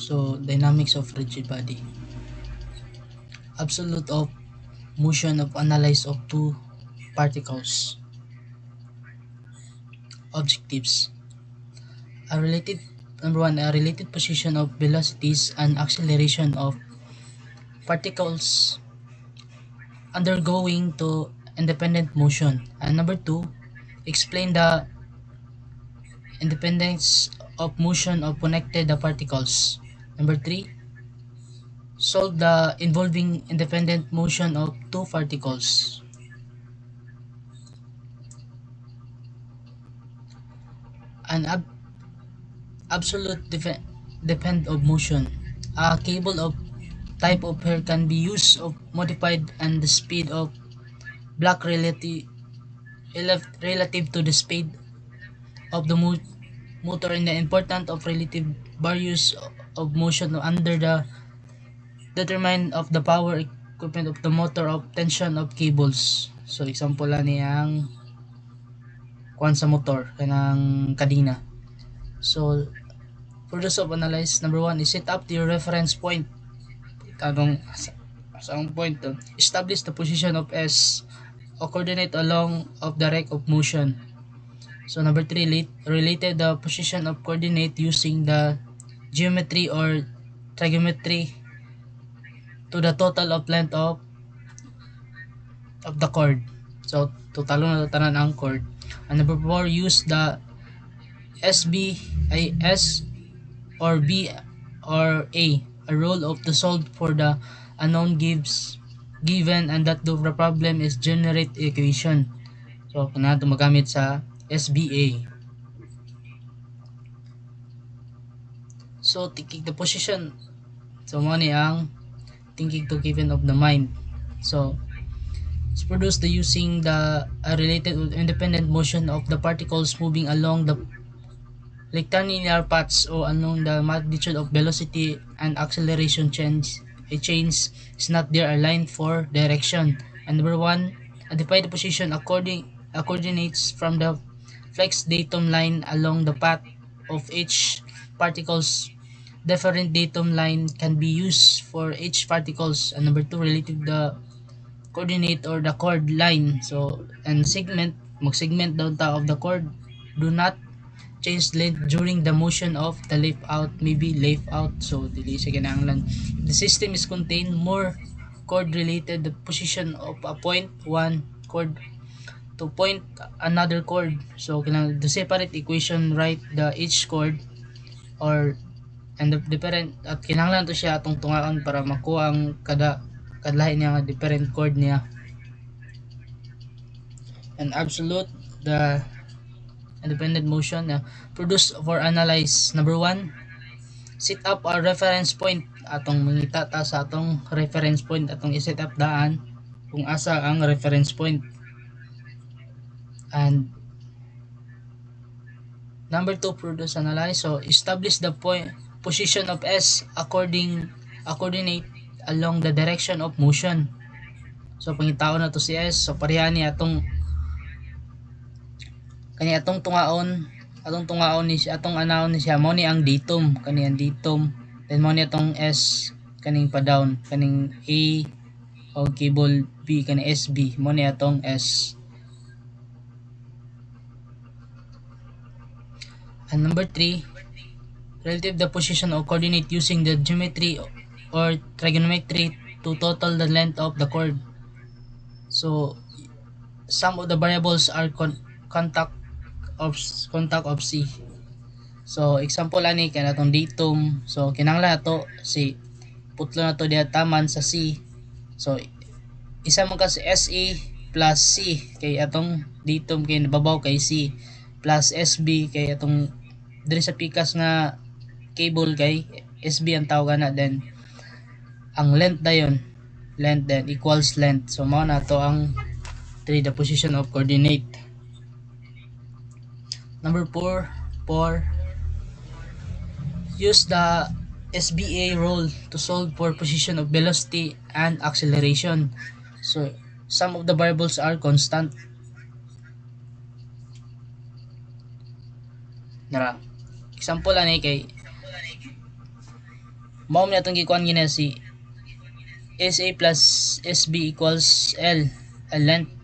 So dynamics of rigid body. Absolute of motion of analyze of two particles. Objectives. Number one, a related position of velocities and acceleration of particles undergoing to independent motion. And number two, explain the independence of motion of connected particles. Number three, solve the involving independent motion of two particles. An absolute depend of motion. A cable of type of hair can be used of modified and the speed of black relative to the speed of the motor and the importance of relative values of motion under the determine of the power equipment of the motor of tension of cables. So example lang niyang kuan sa motor kanang kadena. So for those of analyze, number one is set up your reference point. Tanong sa point to establish the position of S or coordinate along of the rect of motion. So number three, related the position of coordinate using the geometry or trigonometry to the total of length of the chord. So total na tanan ang chord. And number four, use the SB ay S or B or a role of the solve for the unknown given and that the problem is generate equation. So kailangan ito magamit sa SBA. So thinking the position, so mo ni ang thinking to given of the mind. So it's produced using the related independent motion of the particles moving along the rectilinear paths or along the magnitude of velocity and acceleration change. A change is not there aligned for direction. And number one, identify the position coordinates from the flex datum line along the path of each particles. Different datum line can be used for each particles. And number two, relative the coordinate or the chord line. So and segment, mag-segment daw ta of the chord. Do not change length during the motion of the lift out, maybe lift out. So dili siya kinahanglan. The system is contain more chord related the position of a point one chord to point another chord. So kinahanglan the separate equation write the each chord or and the different at kinahanglan to siya atong tungaon para makuha ang kadlahi niya nga different chord niya. And absolute the independent motion produced for analyze. Number one, set up a reference point. Atong mangita ta sa atong reference point, atong i-set up daan kung asa ang reference point. And number two, produce analyze. So establish the point position of S coordinate along the direction of motion. So pangitaon na to si S. So pareha ni atong kani atong tungaon ni siya, atong anawon ni siya mo ni ang datum, kani ang datum, then mo ni atong S kaning pa down, kaning A o cable B kani SB mo ni atong S. And number 3, relative the position of coordinate using the geometry or trigonometry to total the length of the chord. So some of the variables are contact of C. So example ani kay natong datum. So kinahanglan nato si putlo na to diha taman sa C. So isa man ka si SE plus C kay atong datum kay nababaw kay C plus SB kay atong diri sa pikas nga cable kay SB ang tawag na, then ang length dayon length then equals length. So mao na to ang 3 the position of coordinate. Number 4, use the SBA rule to solve for position of velocity and acceleration. So some of the variables are constant. Nara example ani kay mao man atong gikuan gina si SA plus SB equals L length,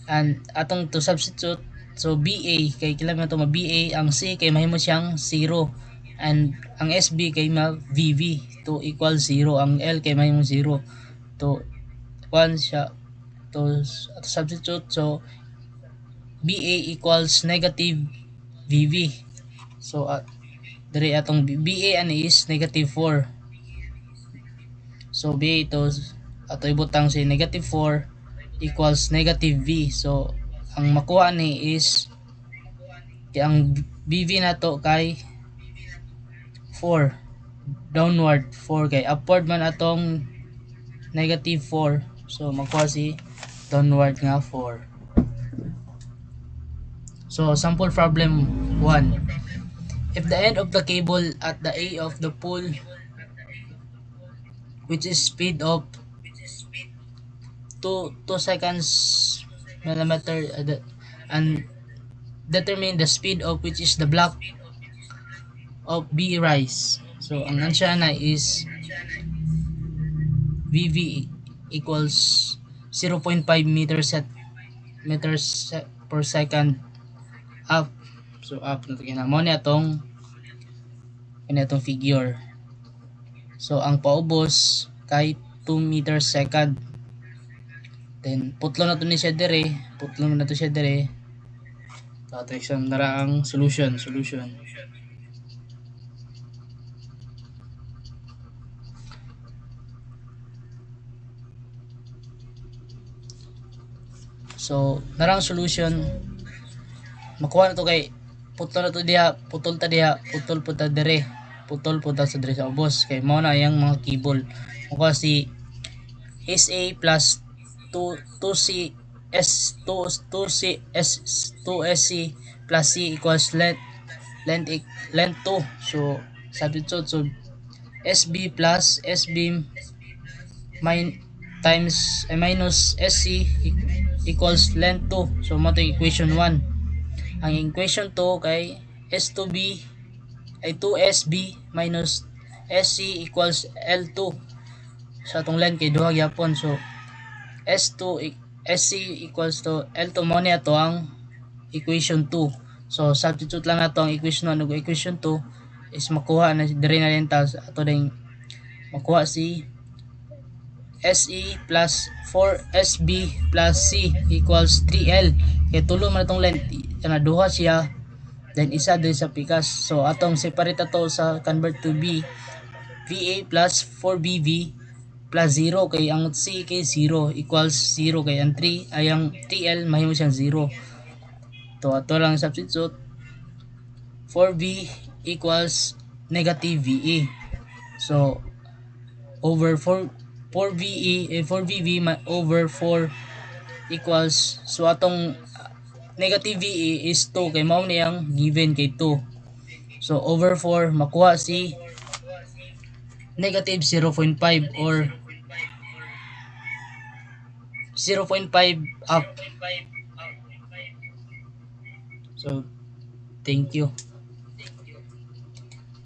and atong to substitute, so BA kay kailan man to ma BA, ang C kay mahimo siyang 0, and ang SB kay ma VV to equal 0, ang L kay mahimo 0 to 1 siya to substitute, so BA equals negative VV. So diri atong BA ani is negative 4. So BA ito ato ibutang si negative 4 equals negative V. So ang makuha ni is ang BV nato kay 4 downward, 4 kay upward man atong negative 4, so makuha si downward nga 4. So sample problem 1. If the end of the cable at the A of the pole, which is speed of 2 seconds millimeter, and determine the speed of which is the block of B rise. So ang answer na is VV equals 0.5 meters per second up. So up na to kinamo ni atong figure. So ang paubos kay 2 meters second. Then putlo na to ni siya dire, Ito isang naraang solution. So narang solution, makuha na to kay putol na to diha, putol po ta dire, sa dire sa ubos, kay mao na yang mga cable. Makuha si SA plus 2C S 2C S 2SC plus C equals length 2. So substitute, so SB plus SB times minus SC equals length 2. So mo equation 1. Ang equation 2 kay S2B ay 2SB minus SC equals L2. So atong length kay duha gyapon, so S2 SC equals to L2 mo niya to ang equation 2. So substitute lang nato ang equation 1 ug equation 2 is makuha na dire na din ta ato ding makuha si SE plus 4SB plus C equals 3L. Kaya tulo man itong length, na duha siya, then isa din sa pikas. So atong separate to sa convert to B, VA plus 4BV plus 0, kay ang C kay 0 equals 0, kay ang 3 ay ang 3L mahimo siyang 0. To ato lang substitute, 4V equals negative VE. So over 4VV over 4 equals, so atong negative VE is 2, kay mao niyang given kay 2. So over 4 makuha si negative 0.5 or 0.5 up. So thank you.